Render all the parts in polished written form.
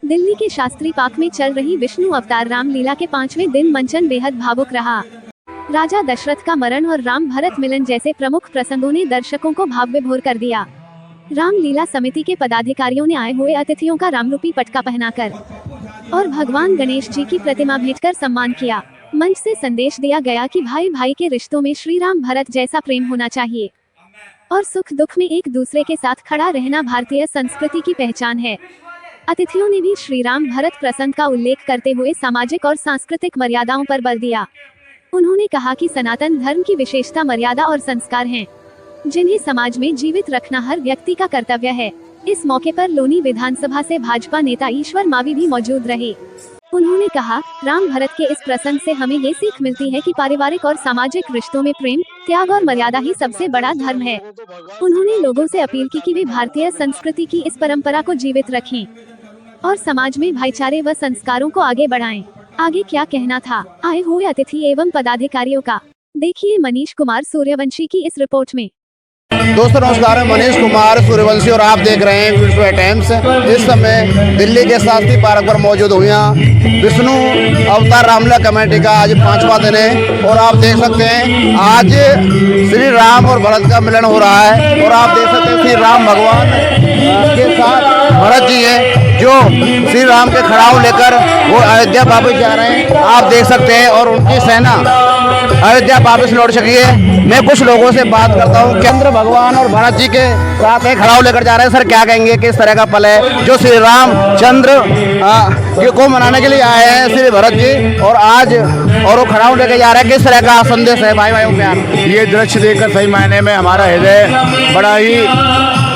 दिल्ली के शास्त्री पार्क में चल रही विष्णु अवतार रामलीला के 5वें दिन मंचन बेहद भावुक रहा। राजा दशरथ का मरण और राम भरत मिलन जैसे प्रमुख प्रसंगों ने दर्शकों को भाव विभोर कर दिया। रामलीला समिति के पदाधिकारियों ने आए हुए अतिथियों का रामरूपी पटका पहनाकर और भगवान गणेश जी की प्रतिमा भेंटकर सम्मान किया। मंच से संदेश दिया गया कि भाई भाई के रिश्तों में श्री राम भरत जैसा प्रेम होना चाहिए और सुख दुख में एक दूसरे के साथ खड़ा रहना भारतीय संस्कृति की पहचान है। अतिथियों ने भी श्री राम भरत प्रसंग का उल्लेख करते हुए सामाजिक और सांस्कृतिक मर्यादाओं पर बल दिया। उन्होंने कहा कि सनातन धर्म की विशेषता मर्यादा और संस्कार हैं, जिन्हें समाज में जीवित रखना हर व्यक्ति का कर्तव्य है। इस मौके पर लोनी विधानसभा से भाजपा नेता ईश्वर मावी भी मौजूद रहे। उन्होंने कहा, राम भरत के इस प्रसंग से हमें ये सीख मिलती है कि पारिवारिक और सामाजिक रिश्तों में प्रेम, त्याग और मर्यादा ही सबसे बड़ा धर्म है। उन्होंने लोगों से अपील की कि वे भारतीय संस्कृति की इस परंपरा को जीवित रखें और समाज में भाईचारे व संस्कारों को आगे बढ़ाएं। आगे क्या कहना था आए हुए अतिथि एवं पदाधिकारियों का, देखिए मनीष कुमार सूर्यवंशी की इस रिपोर्ट में। दोस्तों नमस्कार, मैं मनीष कुमार सूर्यवंशी और आप देख रहे हैं विष्णु टाइम्स। इस समय दिल्ली के शास्त्री पार्क पर मौजूद हुई विष्णु अवतार रामलीला कमेटी का आज 5वां दिन है और आप देख सकते हैं आज श्री राम और भरत का मिलन हो रहा है। और आप देख सकते हैं श्री राम भगवान के साथ भरत जी हैं जो श्री राम के खड़ाऊ लेकर वो अयोध्या वापस जा रहे हैं, आप देख सकते हैं। और उनकी सेना अयोध्या वापस लौट चुकी है। मैं कुछ लोगों से बात करता हूँ। चंद्र भगवान और भरत जी के साथ में खड़ाऊ लेकर जा रहे हैं। सर क्या कहेंगे, किस तरह का पल है जो श्री राम चंद्र को मनाने के लिए आए हैं श्री भरत जी, और आज और वो खड़ाऊ लेकर जा रहे हैं, किस तरह का संदेश है भाई भाइयों प्यार? ये दृश्य देखकर सही मायने में हमारा हृदय बड़ा ही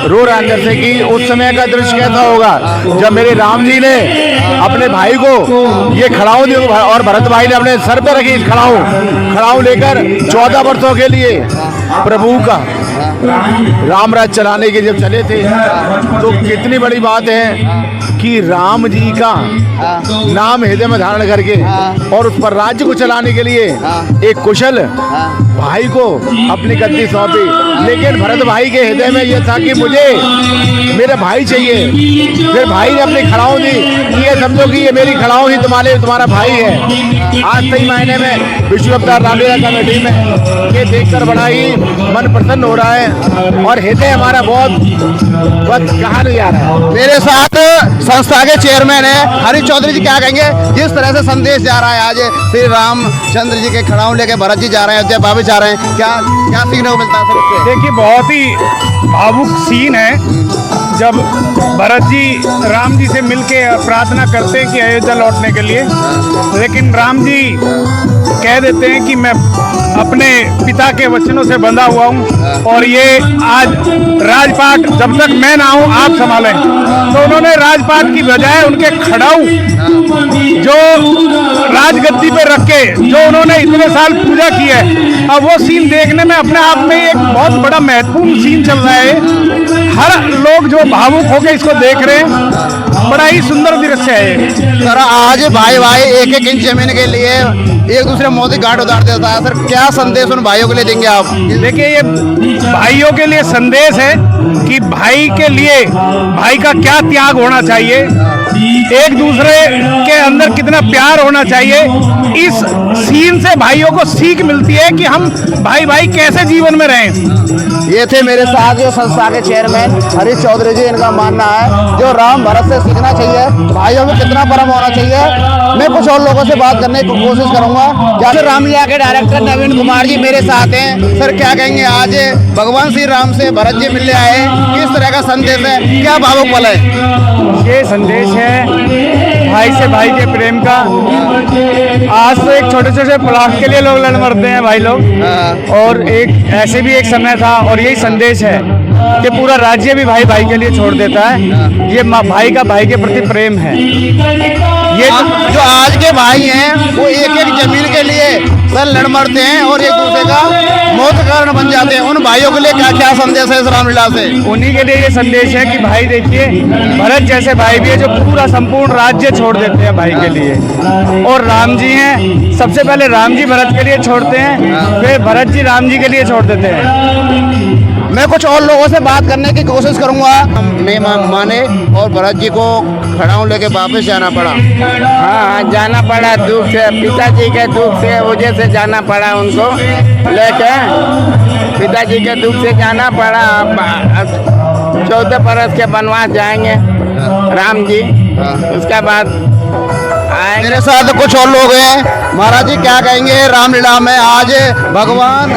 रो रहा अंदर से कि उस समय का दृश्य कैसा होगा जब मेरे राम जी ने अपने भाई को ये खड़ाऊ दी और भरत भाई ने अपने सर पे रखी खड़ाऊ लेकर 14 वर्षों के लिए प्रभु का राम राज चलाने के जब चले थे, तो कितनी बड़ी बात है कि राम जी का नाम हृदय में धारण करके और उस पर राज्य को चलाने के लिए एक कुशल भाई को अपनी गद्दी सौंपी। लेकिन भरत भाई के हृदय में यह था कि मुझे मेरा भाई चाहिए। फिर भाई ने अपनी खड़ाऊ दी, ये समझो कि ये मेरी खड़ाऊ ही तुम्हारा भाई है। आज सही मायने में विष्णु अवतार रामलीला कमेटी में ये देखकर बड़ा ही मन प्रसन्न हो रहा है और हृदय हमारा बहुत कहा नहीं आ रहा है। मेरे साथ संस्था के चेयरमैन है हरी चौधरी जी, क्या कहेंगे जिस तरह से संदेश जा रहा है आज श्री रामचंद्र जी के खड़ाऊ लेके भरत जी जा रहे हैं, अयोध्या वापस जा रहे हैं, क्या सीखने को मिलता है सर इससे? देखिए, बहुत ही भावुक सीन है जब भरत जी राम जी से मिलके प्रार्थना करते हैं कि अयोध्या लौटने के लिए, लेकिन राम जी कह देते हैं कि मैं अपने पिता के वचनों से बंधा हुआ हूँ और ये आज राजपाट जब तक मैं ना हूँ आप संभालें। तो उन्होंने राजपाट की बजाय उनके खड़ाऊ जो राजगद्दी पे रख के जो उन्होंने इतने साल पूजा की है, अब वो सीन देखने में अपने आप में एक बहुत बड़ा महत्वपूर्ण सीन चल रहा है। हर लोग जो भावुक होकर इसको देख रहे हैं, बड़ा ही सुंदर दृश्य है। सर आज भाई भाई एक इंच जमीन के लिए एक दूसरे मोदी गांठ उतार देता है, सर क्या संदेश उन भाइयों के लिए देंगे आप? देखिए, ये भाइयों के लिए संदेश है कि भाई के लिए भाई का क्या त्याग होना चाहिए, एक दूसरे के अंदर कितना प्यार होना चाहिए। इस सीन से भाइयों को सीख मिलती है कि हम भाई भाई कैसे जीवन में रहें। ये थे मेरे साथ जो संस्था के चेयरमैन हरीश चौधरी जी, इनका मानना है जो राम भरत से सीखना चाहिए, भाइयों में कितना परम होना चाहिए। मैं कुछ और लोगों से बात करने की कोशिश करूंगा। जैसे रामलीला के डायरेक्टर नवीन कुमार जी मेरे साथ हैं। सर क्या कहेंगे, आज भगवान श्री राम से भरत जी मिलने आए, किस तरह का संदेश है, क्या भावुक पल है? ये संदेश है भाई से भाई के प्रेम का। आज तो एक छोटे छोटे प्लाट के लिए लोग लड़ मरते हैं भाई लोग, और एक ऐसे भी एक समय था और यही संदेश है कि पूरा राज्य भी भाई भाई के लिए छोड़ देता है। ये भाई का भाई के प्रति प्रेम है। ये जो आज के भाई हैं वो एक एक जमीन के लिए सर लड़ मरते हैं और एक दूसरे का मौत का कारण बन जाते हैं। उन भाइयों के लिए क्या क्या संदेश है इस रामलीला से? उन्हीं के लिए ये संदेश है कि भाई देखिए, भरत जैसे भाई भी है जो पूरा संपूर्ण राज्य छोड़ देते हैं भाई के लिए, और राम जी हैं, सबसे पहले राम जी भरत के लिए छोड़ते हैं, फिर भरत जी राम जी के लिए छोड़ देते हैं। मैं कुछ और लोगों से बात करने की कोशिश करूंगा। नहीं माने और भरत जी को खड़ाऊ लेके वापस जाना पड़ा। हाँ, जाना पड़ा दुख से, पिताजी के दुख से वजह से जाना पड़ा उनको लेके, पिताजी के दुख से जाना पड़ा। 14 बरस के वनवास जाएंगे राम जी, उसके बाद आएंगे। मेरे साथ कुछ और लोग हैं। महाराज जी क्या कहेंगे, रामलीला में आज भगवान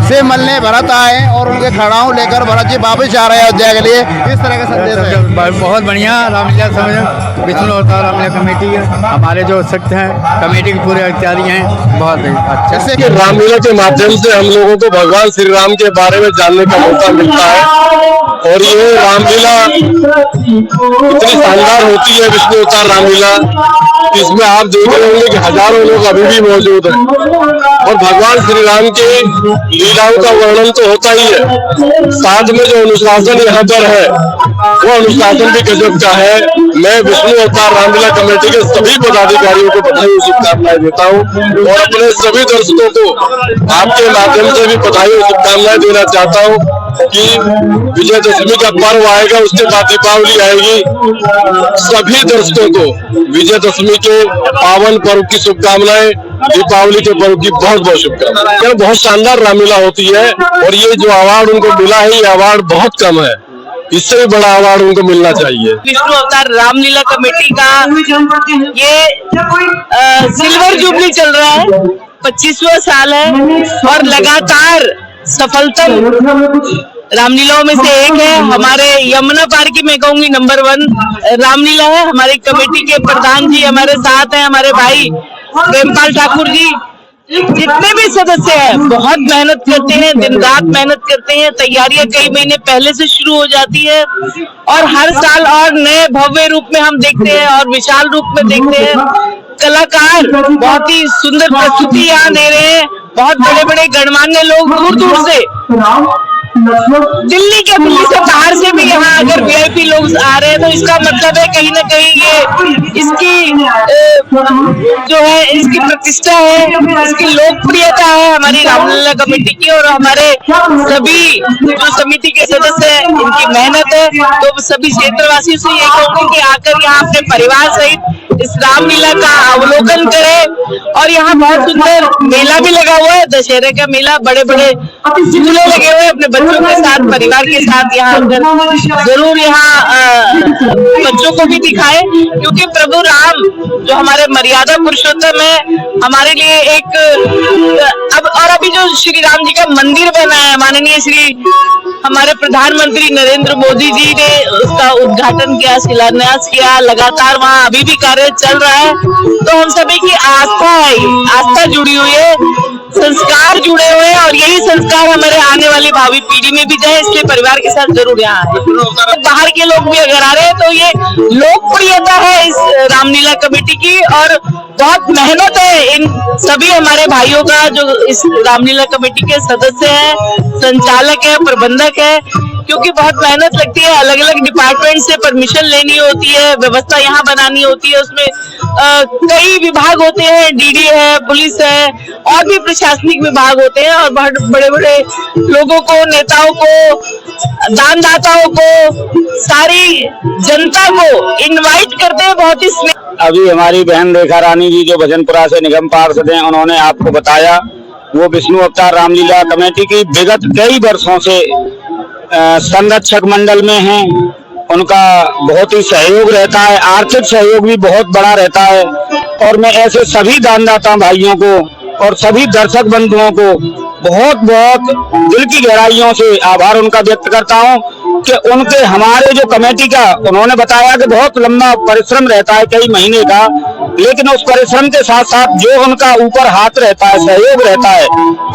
से मिलने भरत आए और उनके खड़ाऊ लेकर भरत जी वापस जा रहे हैं अयोध्या के लिए, किस तरह का संदेश है? बहुत बढ़िया रामलीला समझ विष्णु अवतार रामलीला कमेटी है, हमारे जो सख्त हैं कमेटी के पूरे इत्यादि हैं, बहुत अच्छा। जैसे कि रामलीला के माध्यम से हम लोगों को भगवान श्री राम के बारे में जानने का मौका मिलता है और ये रामलीला इतनी शानदार होती है, विष्णु अवतार रामलीला, इसमें आप देख रहे होंगे कि हजारों लोग अभी भी मौजूद हैं और भगवान श्री राम के लीलाओं का वर्णन तो होता ही है, साथ में जो अनुशासन यहाँ पर है वो अनुशासन भी गजब का है। मैं विष्णु अवतार रामलीला कमेटी के सभी पदाधिकारियों को बधाई और शुभकामनाएं देता हूँ और अपने सभी दर्शकों को आपके माध्यम से भी बधाई और शुभकामनाएं देना चाहता हूँ कि विजयदशमी का पर्व आएगा, उसके बाद दीपावली आएगी। सभी दर्शकों को विजयदशमी के पावन पर्व की शुभकामनाएं, दीपावली के पर्व की बहुत बहुत शुभकामनाएं। बहुत शानदार रामलीला होती है और ये जो अवार्ड उनको मिला है, ये अवार्ड बहुत कम है, इससे भी बड़ा अवार्ड उनको मिलना चाहिए। विष्णु अवतार रामलीला कमेटी का ये सिल्वर जुबली चल रहा है, 25वां साल है और लगातार सफलतम रामलीलाओं में से एक है। हमारे यमुना पार की मैं कहूंगी नंबर 1 रामलीला है। हमारी कमेटी के प्रधान जी हमारे साथ हैं, हमारे भाई प्रेमपाल ठाकुर जी, जितने भी सदस्य हैं बहुत मेहनत करते हैं, दिन रात मेहनत करते हैं। तैयारियां कई महीने पहले से शुरू हो जाती है और हर साल और नए भव्य रूप में हम देखते हैं और विशाल रूप में देखते हैं। कलाकार बहुत ही सुंदर प्रस्तुति यहाँ दे रहे हैं, बहुत बड़े बड़े गणमान्य लोग दूर दूर से, दिल्ली से बाहर से भी यहाँ अगर वीआईपी लोग आ रहे हैं तो इसका मतलब है कहीं ना कहीं ये इसकी जो है इसकी प्रतिष्ठा है, इसकी लोकप्रियता है हमारी रामलीला कमेटी की और हमारे सभी जो समिति के सदस्य हैं इनकी मेहनत है। तो सभी क्षेत्रवासियों से ये कहूंगी कि आकर यहाँ अपने परिवार सहित इस रामलीला का अवलोकन करें। और यहाँ बहुत सुंदर मेला भी लगा हुआ है, दशहरे का मेला, बड़े बड़े झूले लगे हुए हैं। अपने बच्चों के साथ, परिवार के साथ यहाँ आकर जरूर यहाँ बच्चों को भी दिखाएं, क्योंकि प्रभु राम जो हमारे मर्यादा पुरुषोत्तम है, हमारे लिए एक अभी जो श्री राम जी का मंदिर बना है, माननीय श्री हमारे प्रधानमंत्री नरेंद्र मोदी जी ने उसका उद्घाटन किया, शिलान्यास किया, लगातार वहाँ अभी भी कार्य चल रहा है। तो हम सभी की आस्था है, आस्था जुड़ी हुई है, संस्कार जुड़े हुए हैं और यही संस्कार हमारे आने वाली भावी पीढ़ी में भी जाए, इसलिए परिवार के साथ जरूर यहाँ आए। बाहर के लोग भी अगर आ रहे हैं तो ये लोकप्रियता है इस रामलीला कमेटी की और बहुत मेहनत है इन सभी हमारे भाइयों का जो इस रामलीला कमेटी के सदस्य हैं, संचालक है, प्रबंधक है, क्योंकि बहुत मेहनत लगती है। अलग अलग डिपार्टमेंट से परमिशन लेनी होती है, व्यवस्था यहाँ बनानी होती है, उसमें कई विभाग होते हैं, डीडी है, पुलिस है और भी प्रशासनिक विभाग होते हैं और बहुत बड़े बड़े लोगों को, नेताओं को, दानदाताओं को, सारी जनता को इनवाइट करते हैं बहुत ही। अभी हमारी बहन रेखा रानी जी जो भजनपुरा से निगम पार्षद हैं, उन्होंने आपको बताया वो विष्णु अवतार रामलीला कमेटी की विगत कई वर्षों से संरक्षक मंडल में हैं। उनका बहुत ही सहयोग रहता है, आर्थिक सहयोग भी बहुत बड़ा रहता है और मैं ऐसे सभी दानदाता भाइयों को और सभी दर्शक बंधुओं को बहुत बहुत दिल की गहराइयों से आभार उनका व्यक्त करता हूं कि उनके हमारे जो कमेटी का उन्होंने बताया कि बहुत लंबा परिश्रम रहता है, कई महीने का, लेकिन उस परिश्रम के साथ साथ जो उनका ऊपर हाथ रहता है, सहयोग रहता है,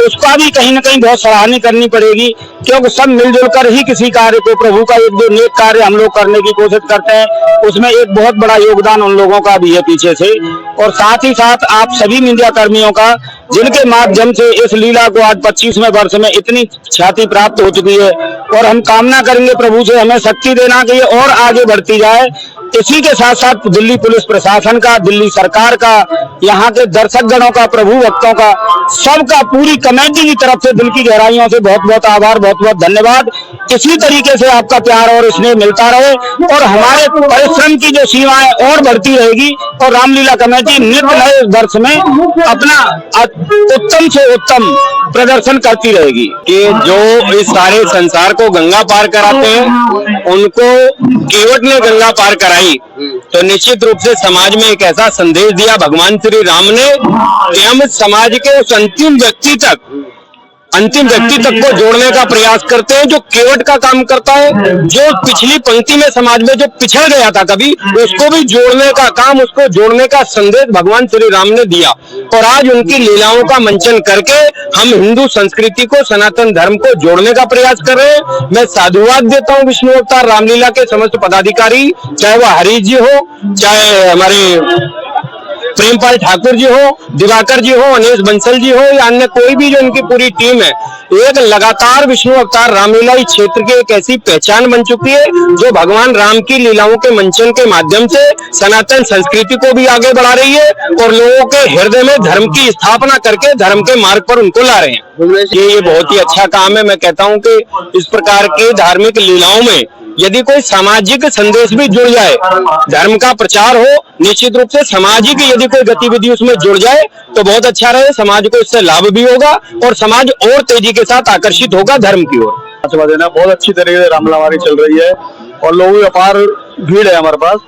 उसका भी कहीं ना कहीं बहुत सराहनीय करनी पड़ेगी, क्योंकि सब मिलजुल कर ही किसी कार्य को, प्रभु का एक जो नेक कार्य हम लोग करने की कोशिश करते हैं, उसमें एक बहुत बड़ा योगदान उन लोगों का भी है पीछे से। और साथ ही साथ आप सभी मीडिया कर्मियों का, जिनके माध्यम से इस लीला को आज 25वें वर्ष में इतनी ख्याति प्राप्त हो चुकी है और हम कामना करेंगे प्रभु से हमें शक्ति देना कि ये और आगे बढ़ती जाए। इसी के साथ साथ दिल्ली पुलिस प्रशासन का, दिल्ली सरकार का, यहाँ के दर्शक गणों का, प्रभु भक्तों का, सबका, पूरी कमेटी की तरफ से दिल की गहराइयों से बहुत बहुत आभार, बहुत बहुत धन्यवाद। इसी तरीके से आपका प्यार और स्नेह मिलता रहे और हमारे परिश्रम की जो सीमाएं और बढ़ती रहेगी और रामलीला कमेटी नित्य नए वर्ष में अपना उत्तम से उत्तम प्रदर्शन करती रहेगी। कि जो इस सारे संसार को गंगा पार कराते हैं उनको केवट ने गंगा पार कराई, तो निश्चित रूप से समाज में एक ऐसा संदेश दिया भगवान श्री राम ने कि हम समाज के उस अंतिम व्यक्ति तक को जोड़ने का प्रयास करते हैं, जो केवट का काम करता है, जो पिछली पंक्ति में समाज में जो पिछड़ गया था कभी, उसको भी जोड़ने का काम, उसको जोड़ने का संदेश भगवान श्री राम ने दिया। और आज उनकी लीलाओं का मंचन करके हम हिंदू संस्कृति को, सनातन धर्म को जोड़ने का प्रयास कर रहे हैं। मैं साधुवाद देता हूँ विष्णु अवतार रामलीला के समस्त पदाधिकारी, चाहे वह हरीश जी हो, चाहे हमारे प्रेमपाल ठाकुर जी हो, दिवाकर जी हो, अनेश बंसल जी हो या अन्य कोई भी जो इनकी पूरी टीम है, एक लगातार विष्णु अवतार रामलीला इस क्षेत्र की एक ऐसी पहचान बन चुकी है जो भगवान राम की लीलाओं के मंचन के माध्यम से सनातन संस्कृति को भी आगे बढ़ा रही है और लोगों के हृदय में धर्म की स्थापना करके धर्म के मार्ग पर उनको ला रहे हैं। ये बहुत ही अच्छा काम है। मैं कहता हूँ कि इस प्रकार की धार्मिक लीलाओं में यदि कोई सामाजिक संदेश भी जुड़ जाए, धर्म का प्रचार हो, निश्चित रूप से सामाजिक यदि कोई गतिविधि उसमें जुड़ जाए तो बहुत अच्छा रहे, समाज को इससे लाभ भी होगा और समाज और तेजी के साथ आकर्षित होगा धर्म की ओर। बहुत अच्छी तरीके से रामलीला हमारी चल रही है और लोगों की अपार भीड़ है हमारे पास।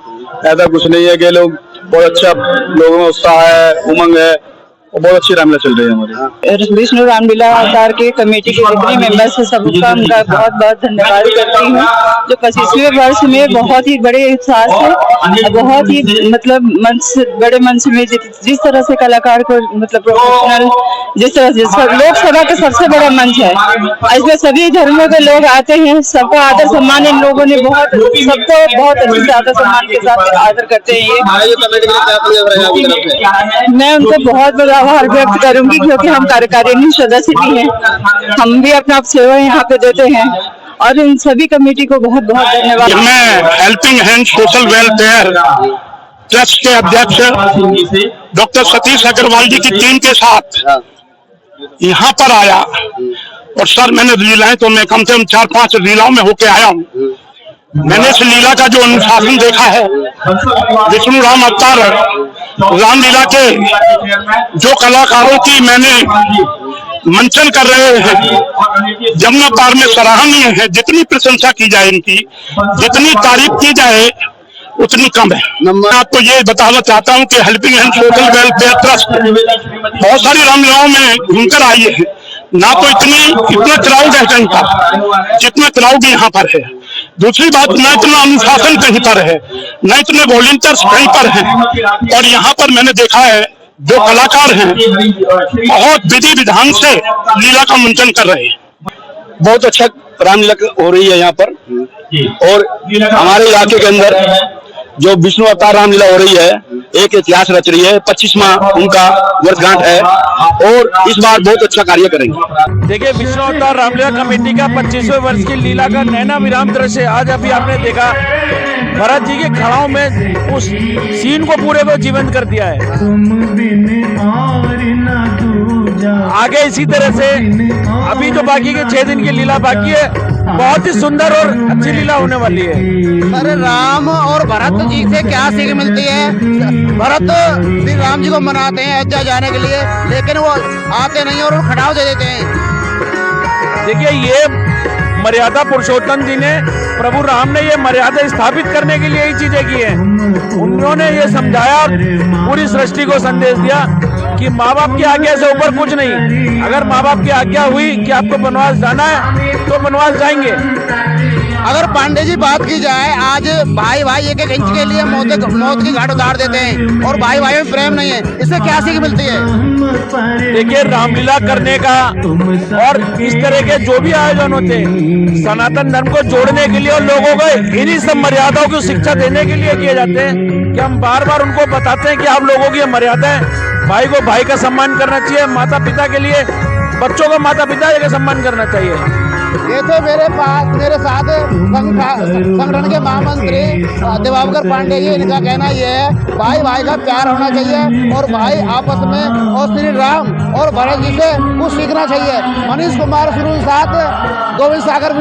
ऐसा कुछ नहीं है कि लोग बहुत अच्छा, लोगों में उत्साह है, उमंग है, बहुत अच्छी रामलीला चल रही है हमारी। विष्णु रामलीला अवतार के कमेटी के जितने मेंबर्स हैं सबका उनका बहुत बहुत धन्यवाद करती हूँ, जो 25वें वर्ष में बहुत ही बड़े उत्साह से, बहुत ही मतलब मंच, बड़े मंच में जिस तरह से कलाकार को मतलब प्रोफेशनल, जिस तरह से लोकसभा का सबसे बड़ा मंच है, इसमें सभी धर्मों के लोग आते हैं, सबको आदर सम्मान इन लोगों ने सबको बहुत अच्छे से आदर सम्मान के साथ आदर करते हैं। मैं उनको बहुत आभार व्यक्त करूंगी क्योंकि हम कार्यकारिणी सदस्य भी हैं, हम भी अपना सेवा यहाँ पे देते हैं और इन सभी कमेटी को बहुत बहुत धन्यवाद। मैं helping hand social welfare trust के अध्यक्ष डॉक्टर सतीश अग्रवाल जी की टीम के साथ यहाँ पर आया और सर मैंने लीलाएं तो मैं कम से कम 4-5 लीलाओं में होके आया हूँ। मैंने इस लीला का जो अनुशासन देखा है, विष्णु राम अवतार रामलीला के जो कलाकारों की मैंने मंचन कर रहे हैं, जमुना पार में सराहनीय है। जितनी प्रशंसा की जाए इनकी, जितनी तारीफ की जाए उतनी कम है। मैं आपको ये बताना चाहता हूँ कि helping hand social welfare trust बहुत सारी रामलीलाओं में घूमकर आई है, ना तो इतना क्राउड है कहीं पर जितना क्राउड यहाँ पर है। दूसरी बात, न इतना अनुशासन कहीं पर है, न इतने वॉलंटियर्स कहीं पर हैं। और यहाँ पर मैंने देखा है जो कलाकार हैं बहुत विधि विधान से लीला का मंचन कर रहे हैं। बहुत अच्छा रामलीला हो रही है यहाँ पर और हमारे इलाके के अंदर जो विष्णु अवतार रामलीला हो रही है, एक इतिहास रच रही है। 25वां उनका वर्षगांठ है और इस बार बहुत अच्छा कार्य करेंगे। देखिए, विष्णु अवतार रामलीला कमेटी का 25वें वर्ष की लीला का नैना विराम दृश्य आज अभी आपने देखा। भरत जी के खड़ाओं में उस सीन को पूरे को जीवंत कर दिया है। आगे इसी तरह से अभी जो बाकी के 6 दिन की लीला बाकी है, बहुत ही सुंदर और अच्छी लीला होने वाली है। सर, राम और भरत जी से क्या सीख मिलती है? भरत श्री राम जी को मनाते हैं अयोध्या जाने के लिए, लेकिन वो आते नहीं और खड़ाव दे देते हैं। देखिए, ये मर्यादा पुरुषोत्तम जी ने, प्रभु राम ने ये मर्यादा स्थापित करने के लिए ही चीजें की हैं। उन्होंने ये समझाया और पूरी सृष्टि को संदेश दिया कि माँ बाप की आज्ञा से ऊपर कुछ नहीं। अगर माँ बाप की आज्ञा हुई कि आपको वनवास जाना है तो वनवास जाएंगे। अगर पांडे जी बात की जाए, आज भाई भाई एक इंच के लिए मौत की घाट उतार देते हैं और भाई भाई में प्रेम नहीं है, इससे क्या सीख मिलती है? देखिए, रामलीला करने का और इस तरह के जो भी आयोजन होते हैं सनातन धर्म को जोड़ने के लिए और लोगों को इन्हीं सब मर्यादाओं की शिक्षा देने के लिए किए जाते हैं कि हम बार बार उनको बताते हैं कि आप लोगों की मर्यादा है। भाई को भाई का सम्मान करना चाहिए, माता पिता के लिए बच्चों को माता पिता का सम्मान करना चाहिए। ये तो मेरे साथ संगठन के महामंत्री दिवाकर पांडे जी, इनका कहना ये है भाई भाई का प्यार होना चाहिए और भाई आपस में, और श्री राम और भरत जी से कुछ सीखना चाहिए। मनीष कुमार शुरू साथ गोविंद सागर।